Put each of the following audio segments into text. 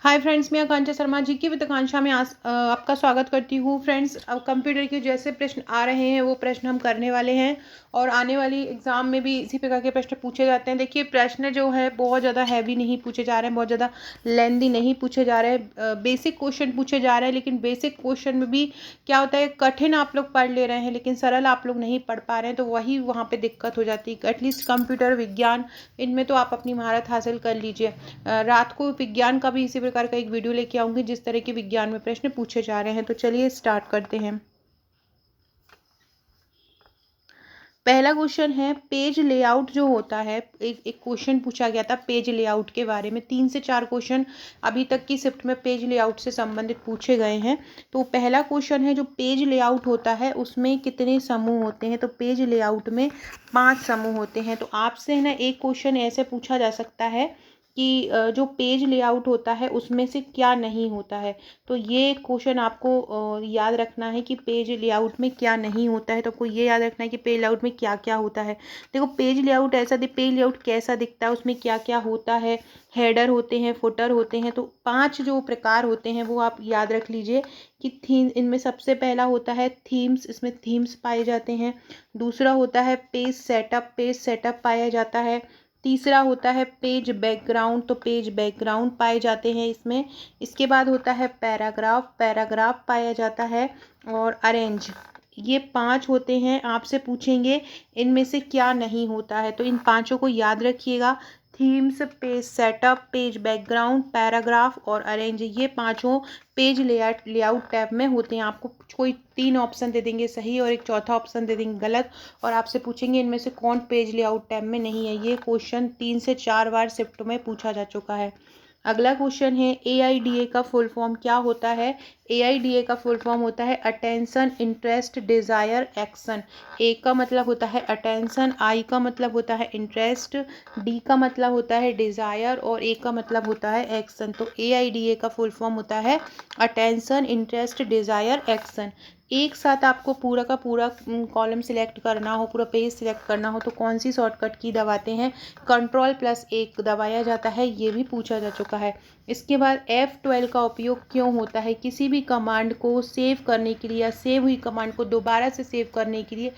Hi friends, मैं आकांक्षा शर्मा जी की with आकांक्षा में आपका स्वागत करती हूँ। फ्रेंड्स, अब कंप्यूटर के जैसे प्रश्न आ रहे हैं वो प्रश्न हम करने वाले हैं और आने वाली एग्ज़ाम में भी इसी प्रकार के प्रश्न पूछे जाते हैं। देखिए, प्रश्न जो है बहुत ज़्यादा हैवी नहीं पूछे जा रहे हैं, बहुत ज़्यादा लेंदी नहीं पूछे जा रहे हैं। बेसिक क्वेश्चन पूछे जा रहे हैं, लेकिन बेसिक क्वेश्चन में भी क्या होता है, कठिन आप लोग पढ़ ले रहे हैं लेकिन सरल आप लोग नहीं पढ़ पा रहे हैं, तो वही वहाँ पर दिक्कत हो जाती है। एटलीस्ट कंप्यूटर, विज्ञान, इनमें तो आप अपनी महारत हासिल कर लीजिए। रात को विज्ञान का भी इसी प्रकार का एक वीडियो लेके आऊंगी जिस तरह के विज्ञान में प्रश्न पूछे जा रहे हैं। तो चलिए स्टार्ट करते हैं। पहला क्वेश्चन है पेज लेआउट जो होता है। एक क्वेश्चन पूछा गया था पेज लेआउट के बारे में। 3 से 4 क्वेश्चन अभी तक की शिफ्ट में पेज लेआउट से संबंधित पूछे गए हैं। तो पहला क्वेश्चन है, जो पेज लेआउट होता है उसमें कितने समूह होते हैं। तो पेज लेआउट में 5 समूह होते हैं। तो आपसे है ना एक क्वेश्चन ऐसे पूछा जा सकता है कि जो पेज लेआउट होता है उसमें से क्या नहीं होता है। तो ये क्वेश्चन आपको याद रखना है कि पेज लेआउट में क्या नहीं होता है। तो आपको ये याद रखना है कि पेज लेआउट में क्या क्या होता है। देखो, पेज लेआउट पेज लेआउट कैसा दिखता है, उसमें क्या क्या होता है। हेडर होते हैं, फुटर होते हैं। तो 5 जो प्रकार होते हैं वो आप याद रख लीजिए कि थीम, इनमें सबसे पहला होता है थीम्स। इसमें थीम्स पाए जाते हैं। दूसरा होता है पेज सेटअप पाया जाता है। तीसरा होता है पेज बैकग्राउंड। तो पेज बैकग्राउंड पाए जाते हैं इसमें। इसके बाद होता है पैराग्राफ पाया जाता है। और अरेंज, ये 5 होते हैं। आपसे पूछेंगे इनमें से क्या नहीं होता है, तो इन पांचों को याद रखिएगा। Themes, page setup, page background, paragraph और अरेंज, ये पांचों पेज लेआउट टैब में होते हैं। आपको कोई 3 ऑप्शन दे देंगे सही और एक चौथा ऑप्शन दे देंगे गलत, और आपसे पूछेंगे इनमें से कौन पेज लेआउट टैब में नहीं है। ये क्वेश्चन 3 से 4 बार शिफ्ट में पूछा जा चुका है। अगला क्वेश्चन है AIDA का फुल फॉर्म क्या होता है। AIDA का फुल फॉर्म होता है attention, interest, desire, action. A का मतलब होता है अटेंशन, I का मतलब होता है इंटरेस्ट, D का मतलब होता है डिज़ायर और A का मतलब होता है एक्शन। तो AIDA का फुल फॉर्म होता है अटेंशन, इंटरेस्ट, डिज़ायर, एक्शन। एक साथ आपको पूरा का पूरा कॉलम सिलेक्ट करना हो, पूरा पेज सिलेक्ट करना हो, तो कौन सी शॉर्टकट की दबाते हैं। Ctrl+1 दबाया जाता है, ये भी पूछा जा चुका है। इसके बाद F12 का उपयोग क्यों होता है। किसी भी कमांड को सेव करने के लिए या सेव हुई कमांड को दोबारा से सेव करने के लिए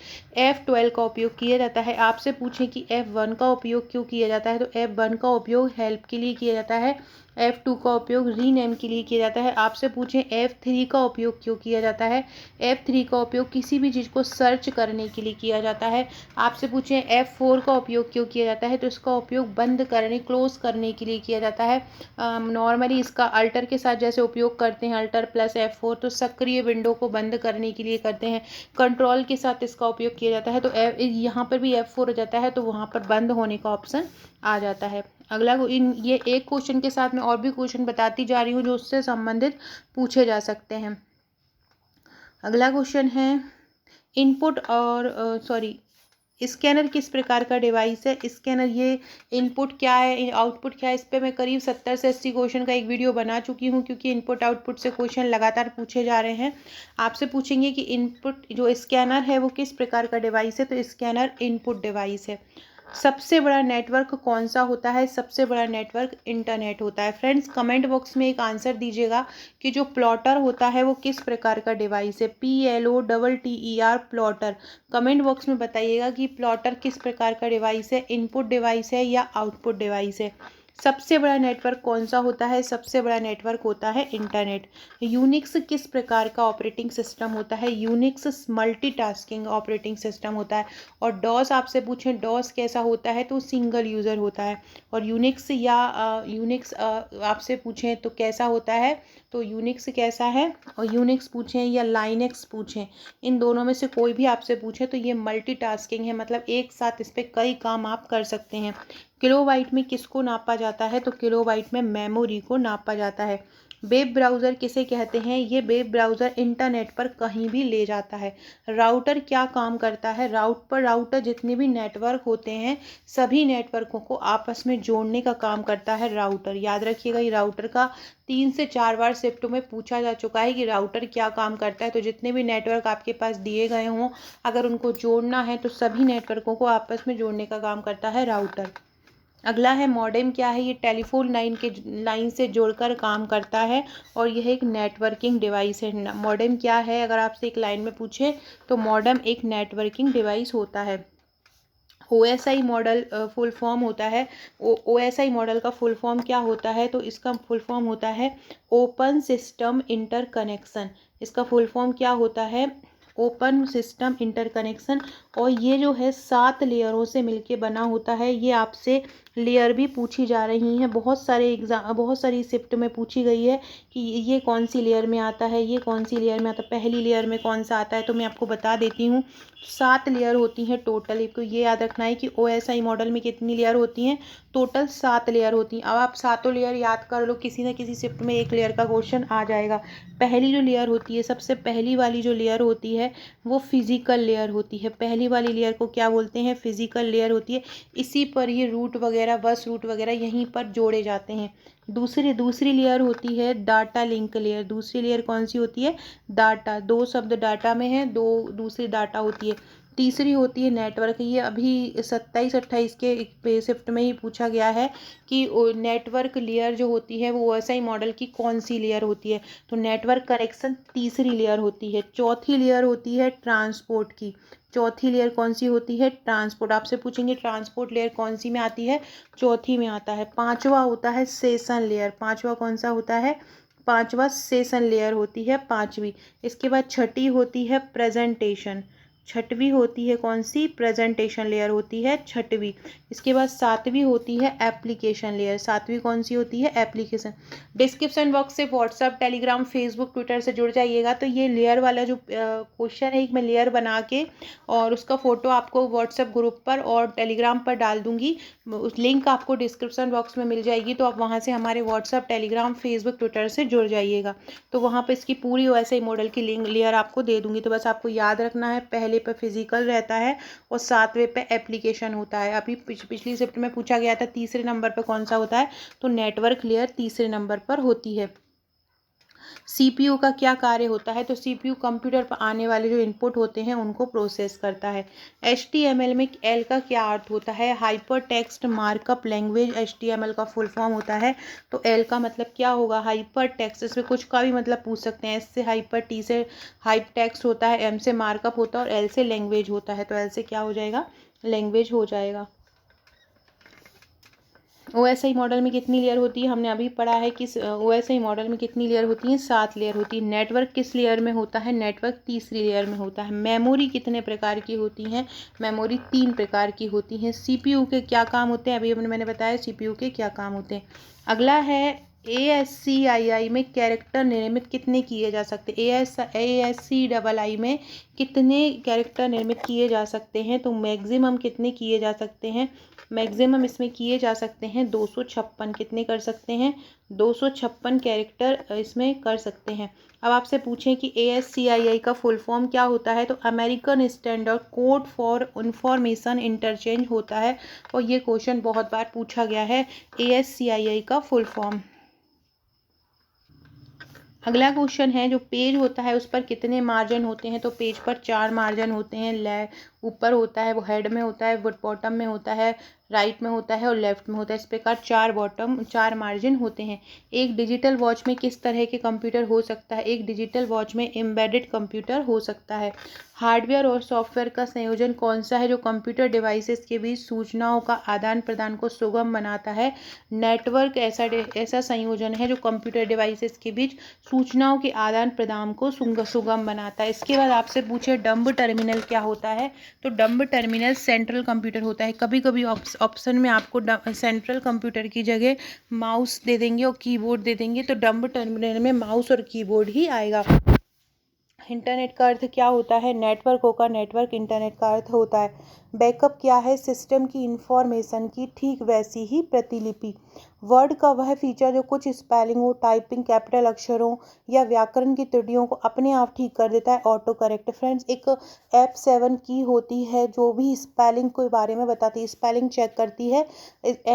F12 का उपयोग किया जाता है। आपसे पूछें कि F1 का उपयोग क्यों किया जाता है, तो F1 का उपयोग हेल्प के लिए किया जाता है। F2 का उपयोग रीनेम के लिए किया जाता है। आपसे पूछें F3 का उपयोग क्यों किया जाता है। F3 का उपयोग किसी भी चीज़ को सर्च करने के लिए किया जाता है। आपसे पूछें F4 का उपयोग क्यों किया जाता है, तो इसका उपयोग बंद करने, क्लोज करने के लिए किया जाता है। नॉर्मली इसका अल्टर के साथ जैसे उपयोग करते हैं, Alt+F4, तो सक्रिय विंडो को बंद करने के लिए करते हैं। कंट्रोल के साथ इसका उपयोग किया जाता है, तो यहाँ पर भी F4 हो जाता है, तो वहाँ पर बंद होने का ऑप्शन आ जाता है। अगला ये एक क्वेश्चन के साथ में और भी क्वेश्चन बताती जा रही हूँ जो उससे संबंधित पूछे जा सकते हैं। अगला क्वेश्चन है इनपुट और स्कैनर किस प्रकार का डिवाइस है। स्कैनर, ये इनपुट क्या है, आउटपुट क्या है, इस पे मैं करीब 70 से 80 क्वेश्चन का एक वीडियो बना चुकी हूँ, क्योंकि इनपुट आउटपुट से क्वेश्चन लगातार पूछे जा रहे हैं। आपसे पूछेंगे कि इनपुट जो स्कैनर है वो किस प्रकार का डिवाइस है, तो स्कैनर इनपुट डिवाइस है। सबसे बड़ा नेटवर्क कौन सा होता है। सबसे बड़ा नेटवर्क इंटरनेट होता है। फ्रेंड्स, कमेंट बॉक्स में एक आंसर दीजिएगा कि जो प्लॉटर होता है वो किस प्रकार का डिवाइस है। PLOTTER, plotter. कमेंट बॉक्स में बताइएगा कि प्लॉटर किस प्रकार का डिवाइस है, इनपुट डिवाइस है या आउटपुट डिवाइस है। सबसे बड़ा नेटवर्क कौन सा होता है। सबसे बड़ा नेटवर्क होता है इंटरनेट। यूनिक्स किस प्रकार का ऑपरेटिंग सिस्टम होता है। यूनिक्स मल्टीटास्किंग ऑपरेटिंग सिस्टम होता है। और डॉस आपसे पूछें डॉस कैसा होता है, तो सिंगल यूज़र होता है। और यूनिक्स या यूनिक्स आपसे पूछें तो कैसा होता है, तो यूनिक्स कैसा है। और यूनिक्स पूछें या लाइनेक्स पूछें, इन दोनों में से कोई भी आपसे पूछे तो ये मल्टीटास्किंग है, मतलब एक साथ इस पर कई काम आप कर सकते हैं। किलोबाइट में किसको नापा जाता है, तो किलोबाइट में मेमोरी को नापा जाता है। वेब ब्राउज़र किसे कहते हैं। ये वेब ब्राउज़र इंटरनेट पर कहीं भी ले जाता है। राउटर क्या काम करता है। राउटर जितने भी नेटवर्क होते हैं सभी नेटवर्कों को आपस में जोड़ने का काम करता है राउटर। याद रखिएगा, ये राउटर का 3 से 4 बार शिफ्ट में पूछा जा चुका है कि राउटर क्या काम करता है। तो जितने भी नेटवर्क आपके पास दिए गए हों, अगर उनको जोड़ना है तो सभी नेटवर्कों को आपस में जोड़ने का काम करता है राउटर। अगला है मॉडेम क्या है, ये टेलीफोन लाइन से जोड़कर काम करता है और यह एक नेटवर्किंग डिवाइस है। मॉडेम क्या है, अगर आपसे एक लाइन में पूछे तो मॉडेम एक नेटवर्किंग डिवाइस होता है। OSI मॉडल फुल फॉर्म होता है, OSI मॉडल का फुल फॉर्म क्या होता है, तो इसका फुल फॉर्म होता है ओपन सिस्टम इंटरकनेक्शन। इसका फुल फॉर्म क्या होता है, ओपन सिस्टम इंटरकनेक्शन। और ये जो है 7 लेयरों से मिलके बना होता है। ये आपसे लेयर भी पूछी जा रही हैं, बहुत सारी शिफ्ट में पूछी गई है कि ये कौन सी लेयर में आता है, ये कौन सी लेयर में आता है, पहली लेयर में कौन सा आता है। तो मैं आपको बता देती हूँ, 7 लेयर होती हैं टोटल। आपको ये याद रखना है कि OSI मॉडल में कितनी लेयर होती हैं, टोटल 7 लेयर होती हैं। अब आप सातों लेयर याद कर लो, किसी न किसी शिफ्ट में एक लेयर का क्वेश्चन आ जाएगा। पहली जो लेयर होती है, सबसे पहली वाली जो लेयर होती है वो फिजिकल लेयर होती है। पहली वाली लेयर को क्या बोलते हैं, फिजिकल लेयर होती है। इसी पर ये रूट वगैरह, बस रूट वगैरह यहीं पर जोड़े जाते हैं। दूसरी लेयर होती है डाटा लिंक लेयर। दूसरी लेयर कौन सी होती है, डाटा, 2 शब्द डाटा में है, 2 दूसरी डाटा होती है। तीसरी होती है नेटवर्क। ये अभी 27-28 के शिफ्ट में ही पूछा गया है कि नेटवर्क लेयर जो होती है वो OSI मॉडल की कौन सी लेयर होती है, तो नेटवर्क कनेक्शन तीसरी लेयर होती है। चौथी लेयर होती है ट्रांसपोर्ट की। चौथी लेयर कौन सी होती है, ट्रांसपोर्ट। आपसे पूछेंगे ट्रांसपोर्ट लेयर कौन सी में आती है, चौथी में आता है। पांचवा होता है सेशन लेयर। पांचवा कौन सा होता है, पांचवा सेशन लेयर होती है, पांचवी। इसके बाद छठी होती है प्रेजेंटेशन। छठवीं होती है कौन सी, प्रेजेंटेशन लेयर होती है छठवीं। इसके बाद सातवीं होती है एप्लीकेशन लेयर। सातवीं कौन सी होती है, एप्लीकेशन। डिस्क्रिप्शन बॉक्स से व्हाट्सएप, टेलीग्राम, फेसबुक, ट्विटर से जुड़ जाइएगा। तो ये लेयर वाला जो क्वेश्चन है, एक मैं लेयर बना के और उसका फ़ोटो आपको व्हाट्सएप ग्रुप पर और टेलीग्राम पर डाल दूंगी। उस लिंक आपको डिस्क्रिप्शन बॉक्स में मिल जाएगी, तो आप वहाँ से हमारे व्हाट्सएप, टेलीग्राम, फेसबुक, ट्विटर से जुड़ जाइएगा। तो वहाँ पर इसकी पूरी OSI मॉडल की लिंक लेयर आपको दे दूंगी। तो बस आपको याद रखना है, पहले पे फिजिकल रहता है और 7वें पे एप्लीकेशन होता है। अभी पिछली शिफ्ट में पूछा गया था तीसरे नंबर पर कौन सा होता है, तो नेटवर्क लेयर तीसरे नंबर पर होती है। CPU का क्या कार्य होता है, तो CPU कंप्यूटर पर आने वाले जो इनपुट होते हैं उनको प्रोसेस करता है। HTML में L का क्या अर्थ होता है, hyper text markup language HTML का फुल फॉर्म होता है। तो L का मतलब क्या होगा, हाइपर टेक्स्ट। इसमें कुछ का भी मतलब पूछ सकते हैं। S से हाइपर, T से हाइप टेक्स्ट होता है, M से मार्कअप होता है और L से लैंग्वेज होता है। तो L से क्या हो जाएगा, लैंग्वेज हो जाएगा। OSI मॉडल में कितनी लेयर होती है, हमने अभी पढ़ा है कि OSI मॉडल में कितनी लेयर होती है, 7 लेयर होती है। नेटवर्क किस लेयर में होता है, नेटवर्क तीसरी लेयर में होता है। मेमोरी कितने प्रकार की होती हैं, मेमोरी 3 प्रकार की होती हैं। CPU के क्या काम होते हैं, अभी मैंने बताया CPU के क्या काम होते हैं। अगला है ASCII में कैरेक्टर निर्मित कितने किए जा सकते हैं, ASCII में कितने कैरेक्टर निर्मित किए जा सकते हैं, तो मैक्सिमम कितने किए जा सकते हैं, मैक्सिमम इसमें किए जा सकते हैं 256। कितने कर सकते हैं, 256 कैरेक्टर इसमें कर सकते हैं। अब आपसे पूछें कि ASCII का फुल फॉर्म क्या होता है, तो American standard code for information interchange होता है। और ये क्वेश्चन बहुत बार पूछा गया है, ASCII का फुल फॉर्म। अगला क्वेश्चन है, जो पेज होता है उस पर कितने मार्जिन होते हैं, तो पेज पर 4 मार्जिन होते हैं। ऊपर होता है वो हेड में होता है, बॉटम में होता है, राइट में होता है और लेफ्ट में होता है। इस प्रकार 4 मार्जिन होते हैं। एक डिजिटल वॉच में किस तरह के कंप्यूटर हो सकता है, एक डिजिटल वॉच में एम्बेडेड कंप्यूटर हो सकता है। हार्डवेयर और सॉफ्टवेयर का संयोजन कौन सा है, जो कंप्यूटर डिवाइसेस के बीच सूचनाओं का आदान प्रदान को सुगम बनाता है। नेटवर्क ऐसा संयोजन है जो कंप्यूटर डिवाइसेस के बीच सूचनाओं के आदान प्रदान को सुगम बनाता है। इसके बाद आपसे पूछे डंब टर्मिनल क्या होता है, तो डंब टर्मिनल सेंट्रल कंप्यूटर होता है। कभी कभी ऑप्शन में आपको सेंट्रल कंप्यूटर की जगह माउस दे देंगे और कीबोर्ड दे देंगे, तो डंब टर्मिनल में माउस और कीबोर्ड ही आएगा। इंटरनेट का अर्थ क्या होता है, नेटवर्क होगा, नेटवर्क इंटरनेट का अर्थ होता है। बैकअप क्या है, सिस्टम की इंफॉर्मेशन की ठीक वैसी ही प्रतिलिपि। वर्ड का वह फीचर जो कुछ स्पेलिंगों, टाइपिंग, कैपिटल अक्षरों या व्याकरण की त्रुटियों को अपने आप ठीक कर देता है, ऑटो करेक्ट। फ्रेंड्स, एक F7 की होती है जो भी स्पेलिंग के बारे में बताती है, स्पेलिंग चेक करती है।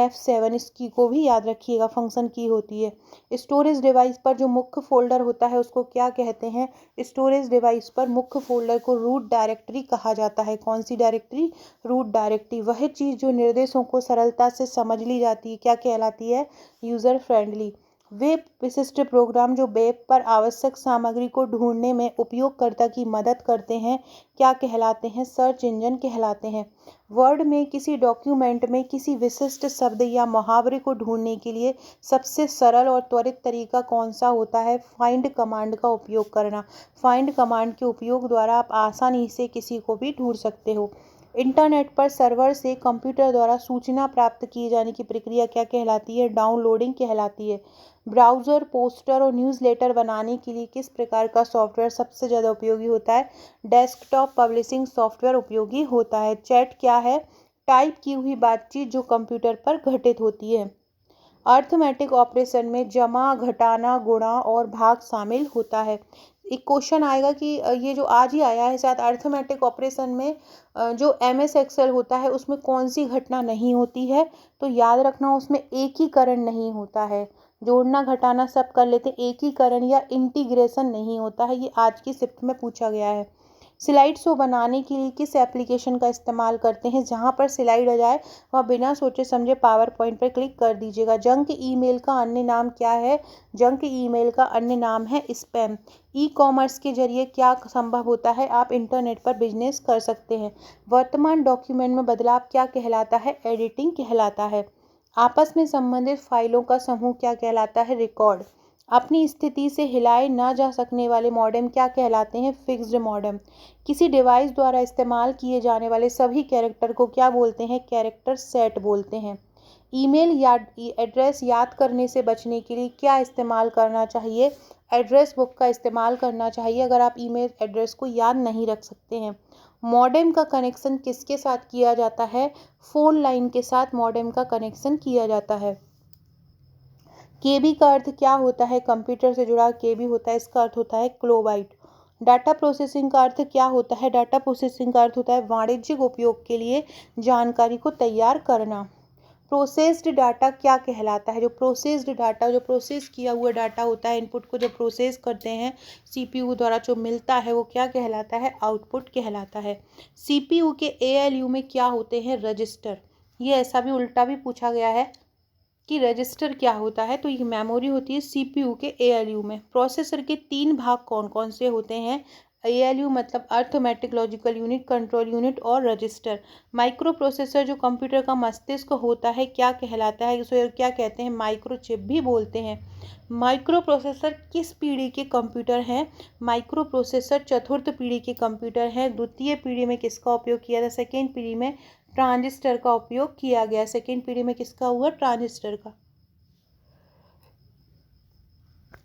F7 इस की को भी याद रखिएगा, फंक्शन की होती है। स्टोरेज डिवाइस पर जो मुख्य फोल्डर होता है उसको क्या कहते हैं, स्टोरेज डिवाइस पर मुख्य फोल्डर को रूट डायरेक्टरी कहा जाता है। कौन सी डायरेक्टरी, रूट डायरेक्टिव, वह चीज़ जो निर्देशों को सरलता से समझ ली जाती है क्या कहलाती है? User friendly. वे विशिष्ट प्रोग्राम जो वेब पर आवश्यक सामग्री को ढूंढने में उपयोगकर्ता की मदद करते हैं क्या कहलाते हैं? सर्च इंजन कहलाते हैं। वर्ड में किसी डॉक्यूमेंट में किसी विशिष्ट शब्द या मुहावरे को ढूंढने के लिए सबसे सरल और त्वरित तरीका कौन सा होता है? फाइंड कमांड का उपयोग करना। फाइंड कमांड के उपयोग द्वारा आप आसानी से किसी को भी ढूंढ सकते हो। इंटरनेट पर सर्वर से कंप्यूटर द्वारा सूचना प्राप्त किए जाने की प्रक्रिया क्या कहलाती है? डाउनलोडिंग कहलाती है। ब्राउज़र, पोस्टर और न्यूज़लेटर बनाने के लिए किस प्रकार का सॉफ्टवेयर सबसे ज़्यादा उपयोगी होता है? डेस्कटॉप पब्लिशिंग सॉफ्टवेयर उपयोगी होता है। चैट क्या है? टाइप की हुई बातचीत जो कंप्यूटर पर घटित होती है। अर्थमेटिक ऑपरेशन में जमा, घटाना, गुणा और भाग शामिल होता है। एक क्वेश्चन आएगा कि ये जो आज ही आया है शायद, अर्थमेटिक ऑपरेशन में जो एमएस एक्सेल होता है उसमें कौन सी घटना नहीं होती है? तो याद रखना उसमें एकीकरण नहीं होता है। जोड़ना घटाना सब कर लेते, एकीकरण या इंटीग्रेशन नहीं होता है। ये आज की शिफ्ट में पूछा गया है। स्लाइड शो बनाने के लिए किस एप्लीकेशन का इस्तेमाल करते हैं? जहां पर स्लाइड आ जाए वह बिना सोचे समझे पावर पॉइंट पर क्लिक कर दीजिएगा। जंक ईमेल का अन्य नाम क्या है? जंक ईमेल का अन्य नाम है स्पैम। ई कॉमर्स के जरिए क्या संभव होता है? आप इंटरनेट पर बिजनेस कर सकते हैं। वर्तमान डॉक्यूमेंट में बदलाव क्या कहलाता है? एडिटिंग कहलाता है। आपस में संबंधित फाइलों का समूह क्या कहलाता है? रिकॉर्ड। अपनी स्थिति से हिलाए ना जा सकने वाले मॉडेम क्या कहलाते हैं? Fixed modem. किसी डिवाइस द्वारा इस्तेमाल किए जाने वाले सभी कैरेक्टर को क्या बोलते हैं? कैरेक्टर सेट बोलते हैं। ईमेल या एड्रेस याद करने से बचने के लिए क्या इस्तेमाल करना चाहिए? एड्रेस बुक का इस्तेमाल करना चाहिए अगर आप ईमेल एड्रेस को याद नहीं रख सकते हैं। मॉडेम का कनेक्शन किसके साथ किया जाता है? फ़ोन लाइन के साथ मॉडेम का कनेक्शन किया जाता है। केबी का अर्थ क्या होता है? कंप्यूटर से जुड़ा केबी होता है, इसका अर्थ होता है किलोबाइट। डाटा प्रोसेसिंग का अर्थ क्या होता है? डाटा प्रोसेसिंग का अर्थ होता है वाणिज्यिक उपयोग के लिए जानकारी को तैयार करना। प्रोसेस्ड डाटा क्या कहलाता है? जो प्रोसेस्ड डाटा, जो प्रोसेस किया हुआ डाटा होता है, इनपुट को जब प्रोसेस करते हैं सीपीयू द्वारा जो मिलता है वो क्या कहलाता है? आउटपुट कहलाता है। सीपीयू के एएलयू में क्या होते हैं? रजिस्टर। ये ऐसा भी उल्टा भी पूछा गया है कि रजिस्टर क्या होता है, तो ये मेमोरी होती है सीपीयू के एएलयू में। प्रोसेसर के 3 भाग कौन कौन से होते हैं? एएलयू मतलब arithmetic logical unit, control unit और रजिस्टर। माइक्रो प्रोसेसर जो कंप्यूटर का मस्तिष्क होता है क्या कहलाता है? इसे क्या कहते हैं? माइक्रोचिप भी बोलते हैं। माइक्रो प्रोसेसर किस पीढ़ी के कंप्यूटर हैं? माइक्रो प्रोसेसर चतुर्थ पीढ़ी के कंप्यूटर हैं। द्वितीय पीढ़ी में किसका उपयोग किया था? सेकेंड पीढ़ी में ट्रांजिस्टर का उपयोग किया गया। सेकेंड पीढ़ी में किसका हुआ? ट्रांजिस्टर का।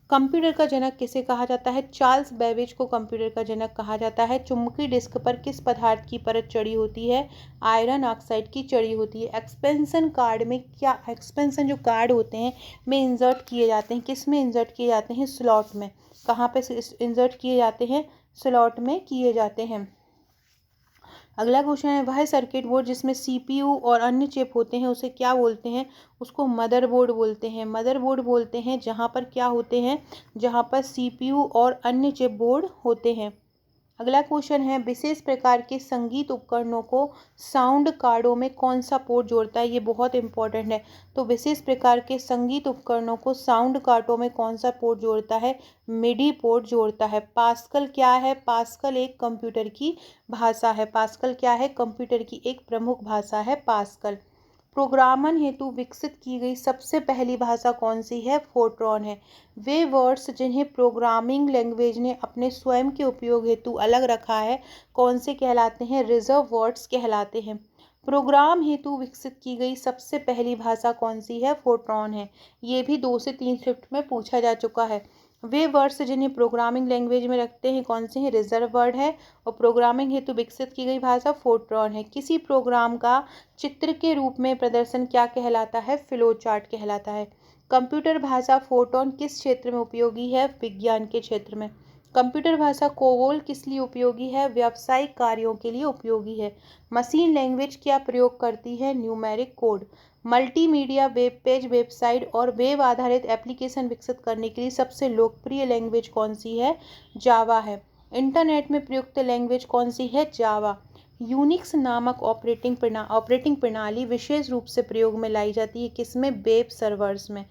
कंप्यूटर का जनक किसे कहा जाता है? चार्ल्स बेबेज को कंप्यूटर का जनक कहा जाता है। चुंबकीय डिस्क पर किस पदार्थ की परत चढ़ी होती है? आयरन ऑक्साइड की चढ़ी होती है। एक्सपेंशन कार्ड में क्या, एक्सपेंशन जो कार्ड होते हैं में इंसर्ट किए जाते हैं, किस में इंसर्ट किए जाते हैं? स्लॉट में। कहाँ पे इंसर्ट किए जाते हैं? स्लॉट में किए जाते हैं। अगला क्वेश्चन है, वह सर्किट बोर्ड जिसमें सीपीयू और अन्य चिप होते हैं उसे क्या बोलते हैं? उसको मदरबोर्ड बोलते हैं। मदरबोर्ड बोलते हैं जहाँ पर क्या होते हैं? जहाँ पर सीपीयू और अन्य चिप बोर्ड होते हैं। अगला क्वेश्चन है, विशेष प्रकार के संगीत उपकरणों को साउंड कार्डों में कौन सा पोर्ट जोड़ता है? ये बहुत इंपॉर्टेंट है। तो विशेष प्रकार के संगीत उपकरणों को साउंड कार्डों में कौन सा पोर्ट जोड़ता है? मिडी पोर्ट जोड़ता है। पास्कल क्या है? पास्कल एक कंप्यूटर की भाषा है। पास्कल क्या है? कंप्यूटर की एक प्रमुख भाषा है पास्कल। प्रोग्रामन हेतु विकसित की गई सबसे पहली भाषा कौन सी है? फोर्ट्रॉन है। वे वर्ड्स जिन्हें प्रोग्रामिंग लैंग्वेज ने अपने स्वयं के उपयोग हेतु अलग रखा है कौन से कहलाते हैं? रिजर्व वर्ड्स कहलाते हैं। प्रोग्राम हेतु विकसित की गई सबसे पहली भाषा कौन सी है? फोर्ट्रॉन है। ये भी 2 से 3 शिफ्ट में पूछा जा चुका है। वे वर्ड्स जिन्हें प्रोग्रामिंग लैंग्वेज में रखते हैं कौन से हैं? रिजर्व वर्ड है। और प्रोग्रामिंग हेतु विकसित की गई भाषा फोर्ट्रॉन है। किसी प्रोग्राम का चित्र के रूप में प्रदर्शन क्या कहलाता है? फ्लो चार्ट कहलाता है। कंप्यूटर भाषा फोर्ट्रॉन किस क्षेत्र में उपयोगी है? विज्ञान के क्षेत्र में। कंप्यूटर भाषा कोबोल किस लिए उपयोगी है? व्यावसायिक कार्यों के लिए उपयोगी है। मशीन लैंग्वेज क्या प्रयोग करती है? Numeric code. Multimedia, web page, website और वेब आधारित एप्लीकेशन विकसित करने के लिए सबसे लोकप्रिय लैंग्वेज कौन सी है? जावा है। इंटरनेट में प्रयुक्त लैंग्वेज कौन सी है? जावा। यूनिक्स नामक ऑपरेटिंग प्रणाली विशेष रूप से प्रयोग में लाई जाती है किसमें? वेब सर्वर्स में।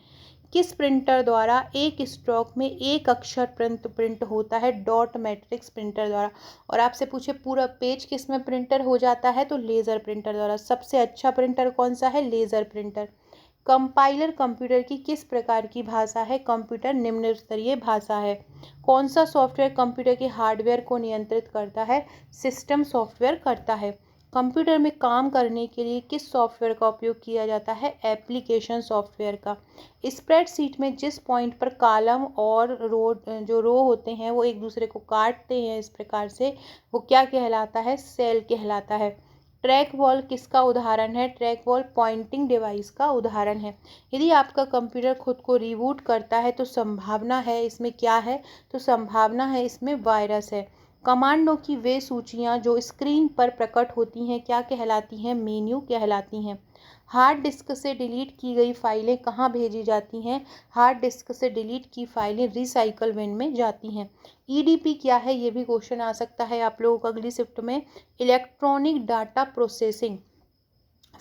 किस प्रिंटर द्वारा एक स्ट्रोक में एक अक्षर प्रिंट होता है? डॉट मैट्रिक्स प्रिंटर द्वारा। और आपसे पूछे पूरा पेज किस में प्रिंटर हो जाता है? तो लेज़र प्रिंटर द्वारा। सबसे अच्छा प्रिंटर कौन सा है? Laser printer. कंपाइलर कंप्यूटर की किस प्रकार की भाषा है? कंप्यूटर निम्न स्तरीय भाषा है। कौन सा सॉफ्टवेयर कंप्यूटर के हार्डवेयर को नियंत्रित करता है? सिस्टम सॉफ्टवेयर करता है। कंप्यूटर में काम करने के लिए किस सॉफ्टवेयर का उपयोग किया जाता है? एप्लीकेशन सॉफ्टवेयर का। स्प्रेडशीट में जिस पॉइंट पर कॉलम और रो होते हैं वो एक दूसरे को काटते हैं इस प्रकार से, वो क्या कहलाता है? सेल कहलाता है। ट्रैक बॉल किसका उदाहरण है? ट्रैक बॉल पॉइंटिंग डिवाइस का उदाहरण है। यदि आपका कंप्यूटर खुद को रिबूट करता है तो संभावना है इसमें क्या है? तो संभावना है इसमें वायरस है। कमांडों की वे सूचियां जो स्क्रीन पर प्रकट होती हैं क्या कहलाती हैं? मेन्यू कहलाती हैं। हार्ड डिस्क से डिलीट की गई फाइलें कहाँ भेजी जाती हैं? हार्ड डिस्क से डिलीट की फाइलें रिसाइकल बिन में जाती हैं। ईडीपी क्या है? ये भी क्वेश्चन आ सकता है आप लोगों को अगली शिफ्ट में। Electronic data processing.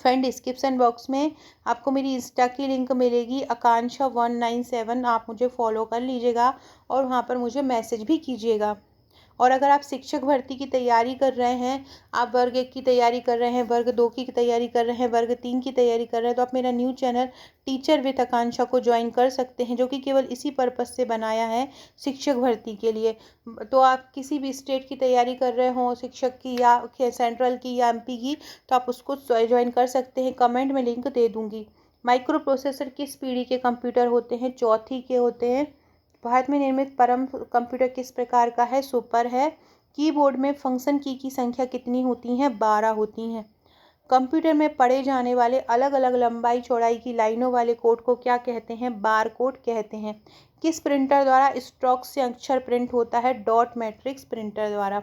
Friend description box में आपको मेरी इंस्टा की लिंक मिलेगी आकांक्षा 197, आप मुझे फॉलो कर लीजिएगा और वहाँ पर मुझे मैसेज भी कीजिएगा। और अगर आप शिक्षक भर्ती की तैयारी कर रहे हैं, आप वर्ग 1 की तैयारी कर रहे हैं, वर्ग 2 की तैयारी कर रहे हैं, वर्ग 3 की तैयारी कर रहे हैं, तो आप मेरा न्यू चैनल टीचर विद आकांक्षा को ज्वाइन कर सकते हैं, जो कि केवल इसी पर्पज़ से बनाया है, शिक्षक भर्ती के लिए। तो आप किसी भी स्टेट की तैयारी कर रहे हो, शिक्षक की या सेंट्रल की या एमपी की, तो आप उसको ज्वाइन कर सकते हैं। कमेंट में लिंक दे दूँगी। माइक्रो प्रोसेसर किस पीढ़ी के कंप्यूटर होते हैं? चौथी के होते हैं। भारत में निर्मित परम कंप्यूटर किस प्रकार का है? सुपर है। कीबोर्ड में फंक्शन की संख्या कितनी होती हैं? 12 होती हैं। कंप्यूटर में पढ़े जाने वाले अलग अलग लंबाई चौड़ाई की लाइनों वाले कोड को क्या कहते हैं? बार कोड कहते हैं। किस प्रिंटर द्वारा स्ट्रोक से अक्षर प्रिंट होता है? डॉट मैट्रिक्स प्रिंटर द्वारा।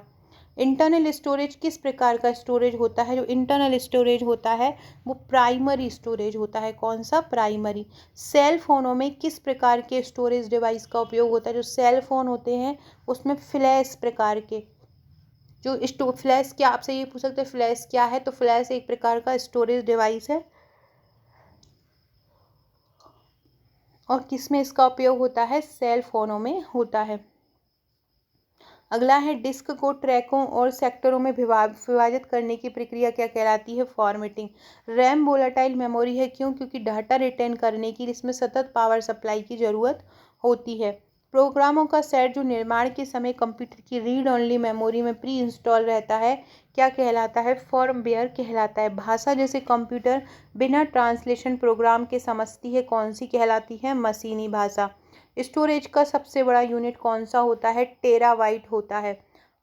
इंटरनल स्टोरेज किस प्रकार का स्टोरेज होता है? जो इंटरनल स्टोरेज होता है वो प्राइमरी स्टोरेज होता है। कौन सा? प्राइमरी। सेल फोनों में किस प्रकार के स्टोरेज डिवाइस का उपयोग होता है? जो सेल फोन होते हैं उसमें फ्लैश प्रकार के जो फ्लैश, क्या आपसे ये पूछ सकते हैं फ्लैश क्या है? तो फ्लैश एक प्रकार का स्टोरेज डिवाइस है। और किस में इसका उपयोग होता है? सेल फोनों में होता है। अगला है डिस्क को ट्रैकों और सेक्टरों में विभाजित करने की प्रक्रिया क्या कहलाती है? फॉर्मेटिंग। रैम वोलेटाइल मेमोरी है क्यों? क्योंकि डाटा रिटेन करने के लिए इसमें सतत पावर सप्लाई की ज़रूरत होती है। प्रोग्रामों का सेट जो निर्माण के समय कंप्यूटर की रीड ओनली मेमोरी में प्री इंस्टॉल रहता है क्या कहलाता है? फर्मवेयर कहलाता है। भाषा जैसे कंप्यूटर बिना ट्रांसलेशन प्रोग्राम के समझती है कौन सी कहलाती है? मशीनी भाषा। स्टोरेज का सबसे बड़ा यूनिट कौन सा होता है? टेराबाइट होता है।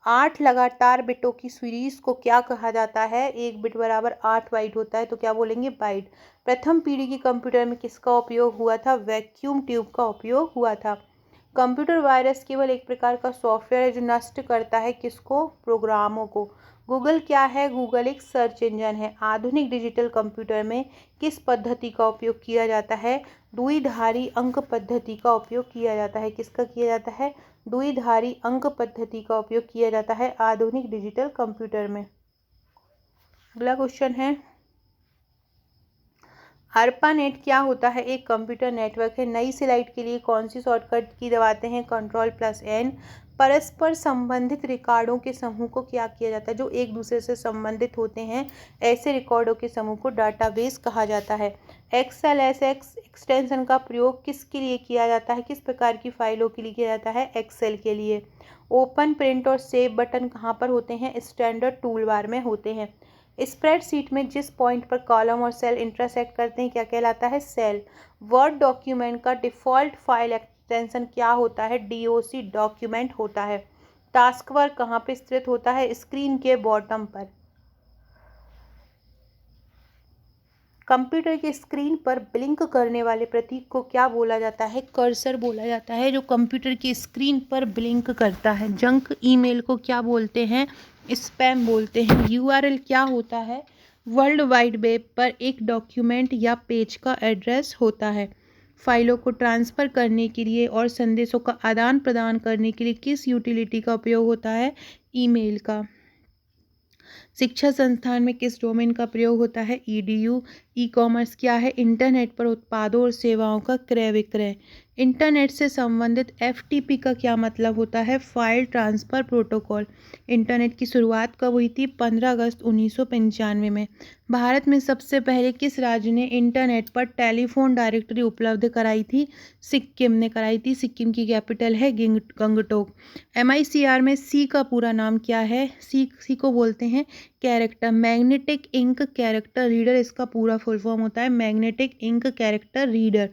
8 लगातार बिटों की सीरीज को क्या कहा जाता है? 1 बिट बराबर 8 बाइट होता है, तो क्या बोलेंगे? बाइट। प्रथम पीढ़ी की कंप्यूटर में किसका उपयोग हुआ था? वैक्यूम ट्यूब का उपयोग हुआ था। कंप्यूटर वायरस केवल एक प्रकार का सॉफ्टवेयर है जो नष्ट करता है किसको? प्रोग्रामों को। गूगल क्या है? गूगल एक सर्च इंजन है। आधुनिक डिजिटल कंप्यूटर में किस पद्धति का उपयोग किया जाता है? द्विधारी अंक पद्धति का उपयोग किया जाता है। किसका किया जाता है? द्विधारी अंक पद्धति का उपयोग किया जाता है आधुनिक डिजिटल कंप्यूटर में। अगला क्वेश्चन है ARPANET क्या होता है? एक कंप्यूटर नेटवर्क है। नई स्लाइड के लिए कौन सी शॉर्टकट की दबाते हैं? Ctrl+N। परस्पर संबंधित रिकॉर्डों के समूह को क्या किया जाता है? जो एक दूसरे से संबंधित होते हैं ऐसे रिकॉर्डों के समूह को डाटाबेस कहा जाता है। XLSX एक्सटेंशन का प्रयोग किसके लिए किया जाता है? किस प्रकार की फाइलों के लिए किया जाता है? एक्सेल के लिए। ओपन, प्रिंट और सेव बटन कहाँ पर होते हैं? स्टैंडर्ड टूल बार में होते हैं। स्प्रेडशीट में जिस पॉइंट पर कॉलम और सेल इंटरसेक्ट करते हैं क्या कहलाता है? सेल। वर्ड डॉक्यूमेंट का डिफ़ॉल्ट फाइल एक्सटेंशन क्या होता है? DOC डॉक्यूमेंट होता है। टास्क बार कहाँ पर स्थित होता है? स्क्रीन के बॉटम पर। कंप्यूटर की स्क्रीन पर ब्लिंक करने वाले प्रतीक को क्या बोला जाता है? कर्सर बोला जाता है, जो कंप्यूटर की स्क्रीन पर ब्लिंक करता है। जंक ईमेल को क्या बोलते हैं? स्पैम बोलते हैं। URL क्या होता है? वर्ल्ड वाइड वेब पर एक डॉक्यूमेंट या पेज का एड्रेस होता है। फाइलों को ट्रांसफ़र करने के लिए और संदेशों का आदान प्रदान करने के लिए किस यूटिलिटी का उपयोग होता है? ईमेल का। शिक्षा संस्थान में किस डोमेन का प्रयोग होता है? EDU। ई कॉमर्स क्या है? इंटरनेट पर उत्पादों और सेवाओं का क्रय विक्रय। इंटरनेट से संबंधित FTP का क्या मतलब होता है? File transfer protocol. इंटरनेट की शुरुआत कब हुई थी? 15 अगस्त 1995 में। भारत में सबसे पहले किस राज्य ने इंटरनेट पर टेलीफोन डायरेक्टरी उपलब्ध कराई थी? सिक्किम ने कराई थी। सिक्किम की कैपिटल है गंगटोक। MICR में C का पूरा नाम क्या है? सी को बोलते हैं character. Magnetic ink character reader इसका पूरा फुल फॉर्म होता है, magnetic ink character reader.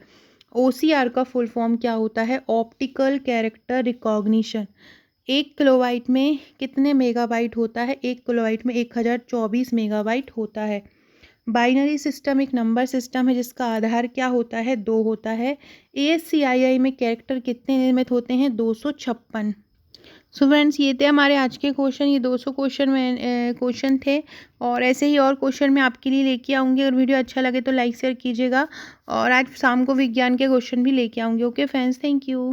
OCR का फुल फॉर्म क्या होता है? Optical character recognition. 1 किलोबाइट में कितने मेगाबाइट होता है? 1 किलोबाइट में 1024 मेगाबाइट होता है। बाइनरी सिस्टम एक नंबर सिस्टम है जिसका आधार क्या होता है? 2 होता है। ASCII में कैरेक्टर कितने निर्मित होते हैं? 256। सो फ्रेंड्स, ये थे हमारे आज के क्वेश्चन। ये 200 क्वेश्चन थे और ऐसे ही और क्वेश्चन मैं आपके लिए लेके आऊँगी। अगर वीडियो अच्छा लगे तो लाइक शेयर कीजिएगा और आज शाम को विज्ञान के क्वेश्चन भी लेके आऊँगी। Okay friends, thank you.